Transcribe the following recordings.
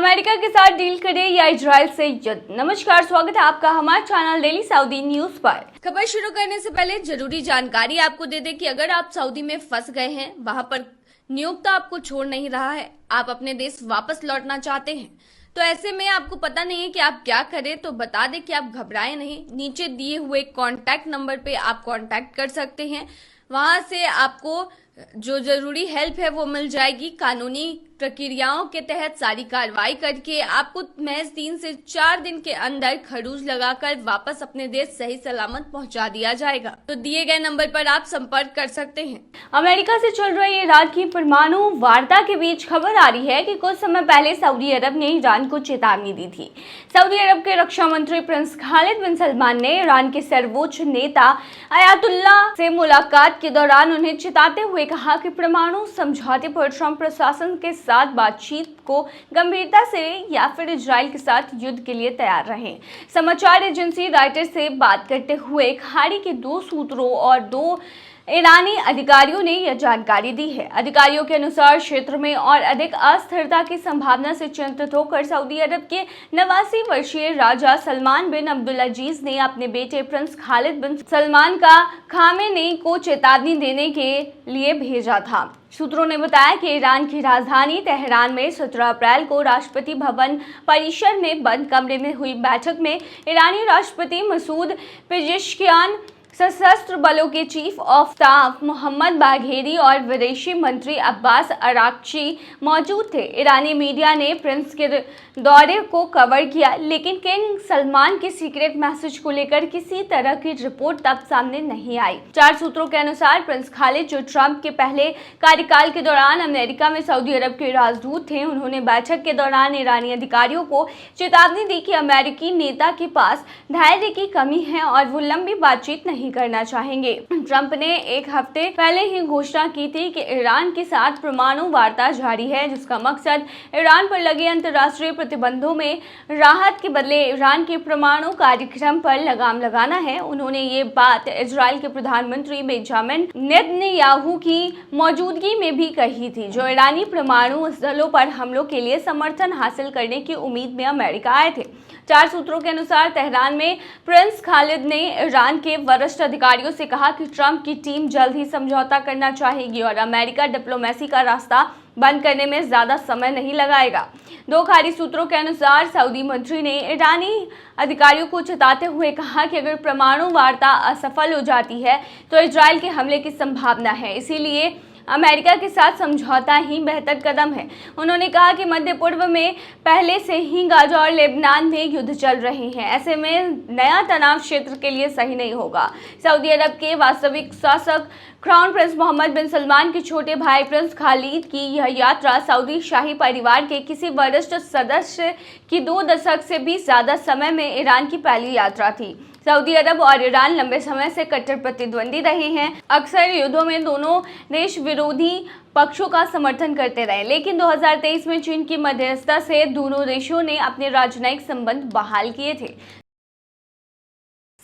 America के साथ deal करे या इजराइल से युद्ध। नमस्कार, स्वागत है आपका हमारे चैनल डेली सऊदी न्यूज पर। खबर शुरू करने से पहले जरूरी जानकारी आपको दे दें कि अगर आप सऊदी में फंस गए हैं, वहां पर नियोक्ता आपको छोड़ नहीं रहा है, आप अपने देश वापस लौटना चाहते हैं, तो ऐसे में आपको पता नहीं है कि आप क्या करें, तो बता दें कि आप घबराएं नहीं। नीचे दिए हुए कॉन्टैक्ट नंबर पे आप कॉन्टैक्ट कर सकते हैं, वहां से आपको जो जरूरी हेल्प है वो मिल जाएगी। कानूनी प्रक्रियाओं के तहत सारी कार्रवाई करके आपको महज 3 से 4 दिन के अंदर खरूज लगाकर वापस अपने देश सही सलामत पहुंचा दिया जाएगा। तो दिए गए नंबर पर आप संपर्क कर सकते हैं। अमेरिका से चल रही ईरान की परमाणु वार्ता के बीच खबर आ रही है कि कुछ समय पहले सऊदी अरब ने ईरान को चेतावनी दी थी। सऊदी अरब के रक्षा मंत्री प्रिंस खालिद बिन सलमान ने ईरान के सर्वोच्च नेता अयातुल्ला से मुलाकात के दौरान उन्हें चेताते हुए कहा कि परमाणु समझौते पर ट्रंप प्रशासन के साथ बातचीत को गंभीरता से या फिर इजराइल के साथ युद्ध के लिए तैयार रहें। समाचार एजेंसी रॉयटर्स से बात करते हुए खाड़ी के 2 सूत्रों और 2 ईरानी अधिकारियों ने यह जानकारी दी है। अधिकारियों के अनुसार क्षेत्र में और अधिक अस्थिरता की संभावना से चिंतित होकर सऊदी अरब के 89 वर्षीय राजा सलमान बिन अब्दुल अजीज ने अपने बेटे प्रिंस खालिद बिन सलमान का खामेनेई को चेतावनी देने के लिए भेजा था। सूत्रों ने बताया कि ईरान की राजधानी तेहरान में 17 अप्रैल को राष्ट्रपति भवन परिसर में बंद कमरे में हुई बैठक में ईरानी राष्ट्रपति मसूद पेजेश्कियान, सशस्त्र बलों के chief of staff Mohammad Bagheri और विदेशी मंत्री अब्बास अराक्ची मौजूद थे। ईरानी मीडिया ने प्रिंस के दौरे को कवर किया, लेकिन किंग सलमान के सीक्रेट मैसेज को लेकर किसी तरह की रिपोर्ट तब सामने नहीं आई। 4 सूत्रों के अनुसार प्रिंस खालिद, जो ट्रंप के पहले कार्यकाल के दौरान अमेरिका में सऊदी अरब के राजदूत थे, उन्होंने बैठक के दौरान ईरानी अधिकारियों को चेतावनी दी कि अमेरिकी नेता के पास धैर्य की कमी है और वो लंबी बातचीत नहीं करना चाहेंगे। ट्रंप ने 1 हफ्ते पहले ही घोषणा की थी कि ईरान के साथ परमाणु वार्ता जारी है, जिसका मकसद ईरान पर लगे अंतर्राष्ट्रीय प्रतिबंधों में राहत के बदले ईरान के परमाणु कार्यक्रम पर लगाम लगाना है। उन्होंने ये बात इजराइल के प्रधानमंत्री बेंजामिन नेतन्याहू की मौजूदगी में भी कही थी, जो ईरानी परमाणु स्थलों पर हमलों के लिए समर्थन हासिल करने की उम्मीद में अमेरिका आए थे। 4 सूत्रों के अनुसार तेहरान में प्रिंस खालिद ने ईरान के वरिष्ठ अधिकारियों से कहा कि ट्रंप की टीम जल्द ही समझौता करना चाहेगी और अमेरिका डिप्लोमेसी का रास्ता बंद करने में ज्यादा समय नहीं लगाएगा। 2 खाड़ी सूत्रों के अनुसार सऊदी मंत्री ने ईरानी अधिकारियों को चेताते हुए कहा कि अगर परमाणु वार्ता असफल हो जाती है तो इजराइल के हमले की संभावना है, इसीलिए अमेरिका के साथ समझौता ही बेहतर कदम है। उन्होंने कहा कि मध्य पूर्व में पहले से ही गाजा और लेबनान में युद्ध चल रहे हैं, ऐसे में नया तनाव क्षेत्र के लिए सही नहीं होगा। सऊदी अरब के वास्तविक शासक क्राउन प्रिंस मोहम्मद बिन सलमान के छोटे भाई प्रिंस खालिद की यह यात्रा सऊदी शाही परिवार के किसी वरिष्ठ सदस्य की 2 दशक से भी ज्यादा समय में ईरान की पहली यात्रा थी। सऊदी अरब और ईरान लंबे समय से कट्टर प्रतिद्वंदी रहे हैं। अक्सर युद्धों में दोनों देश विरोधी पक्षों का समर्थन करते रहे, लेकिन 2023 में चीन की मध्यस्थता से दोनों देशों ने अपने राजनयिक संबंध बहाल किए थे।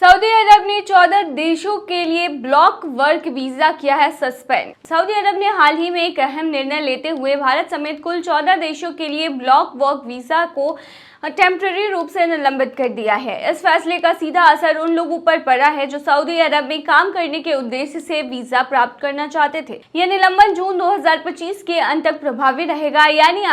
सऊदी अरब ने 14 देशों के लिए ब्लॉक वर्क वीजा किया है सस्पेंड। सऊदी अरब ने हाल ही में एक अहम निर्णय लेते हुए भारत समेत कुल 14 देशों के लिए ब्लॉक वर्क वीजा को टेम्पररी रूप से निलंबित कर दिया है। इस फैसले का सीधा असर उन लोगों पर पड़ा है जो सऊदी अरब में काम करने के उद्देश्य से वीजा प्राप्त करना चाहते थे। यह निलंबन जून 2025 के अंत तक प्रभावी रहेगा, यानी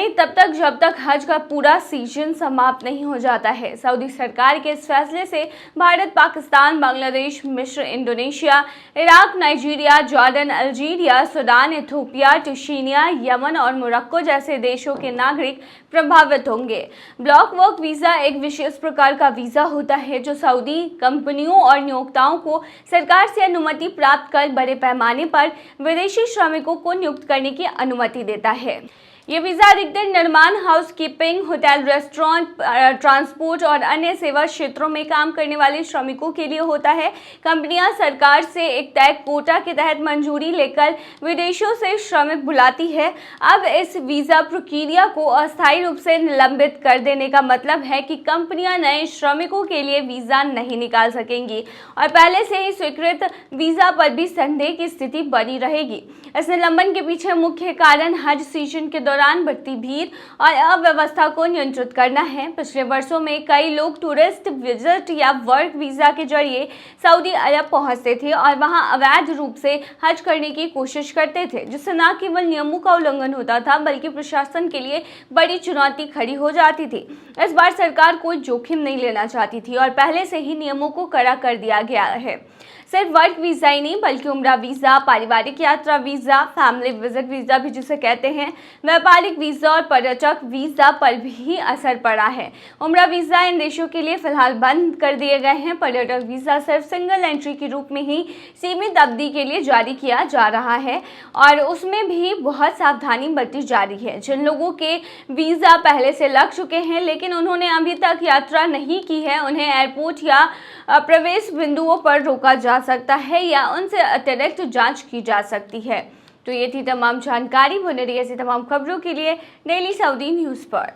तब तक जब तक हज का पूरा सीजन समाप्त नहीं हो जाता है। सऊदी सरकार के इस फैसले से भारत, पाकिस्तान, बांग्लादेश, मिस्र, Indonesia, Iraq, Nigeria, Jordan, Algeria, Sudan, Ethiopia, टूनीशिया, Yemen और मोरक्को जैसे देशों के नागरिक प्रभावित होंगे। ब्लॉक वर्क वीजा एक विशेष प्रकार का वीजा होता है जो सऊदी कंपनियों और नियोक्ताओं को सरकार से अनुमति प्राप्त कर बड़े पैमाने पर विदेशी श्रमिकों को नियुक्त करने की अनुमति देता है। ये वीजा अधिकतर निर्माण, हाउसकीपिंग, होटल, रेस्टोरेंट, ट्रांसपोर्ट और अन्य सेवा क्षेत्रों में काम करने वाले श्रमिकों के लिए होता है। कंपनियां सरकार से एक तय कोटा के तहत मंजूरी लेकर विदेशों से श्रमिक बुलाती है। अब इस वीजा प्रक्रिया को अस्थायी रूप से निलंबित कर देने का मतलब है कि कंपनियां नए श्रमिकों के लिए वीजा नहीं निकाल सकेंगी और पहले से ही स्वीकृत वीजा पर भी संदेह की स्थिति बनी रहेगी। इस निलंबन के पीछे मुख्य कारण हज सीजन के दौरान बढ़ती भीड़ और अव्यवस्था को नियंत्रित करना है। पिछले वर्षों में कई लोग टूरिस्ट विजिट या वर्क वीजा के जरिए सऊदी अरब पहुंचते थे और वहां अवैध रूप से हज करने की कोशिश करते थे, जिससे न केवल नियमों का उल्लंघन होता था बल्कि प्रशासन के लिए बड़ी चुनौती खड़ी हो जाती थी। इस बार सरकार कोई जोखिम नहीं लेना चाहती थी और पहले से ही नियमों को कड़ा कर दिया गया है। सिर्फ वर्क वीजा ही नहीं बल्कि उम्रा वीजा, पारिवारिक यात्रा वीजा, फैमिली विजिट वीजा भी जिसे कहते हैं, व्यापारिक वीजा और पर्यटक वीजा पर भी असर पड़ा है। उम्रा वीजा इन देशों के लिए फिलहाल बंद कर दिए गए हैं। पर्यटक वीजा सिर्फ सिंगल एंट्री के रूप में ही सीमित अवधि के लिए जारी किया जा रहा है और उसमें भी बहुत सावधानी बरती जा रही है। जिन लोगों के वीजा पहले से लग चुके हैं लेकिन उन्होंने अभी तक यात्रा नहीं की है, उन्हें एयरपोर्ट या प्रवेश बिंदुओं पर रोका जा सकता है या उनसे अतिरिक्त जांच की जा सकती है। तो ये थी तमाम जानकारी। बने रहिए ऐसी तमाम खबरों के लिए डेली सऊदी न्यूज़ पर।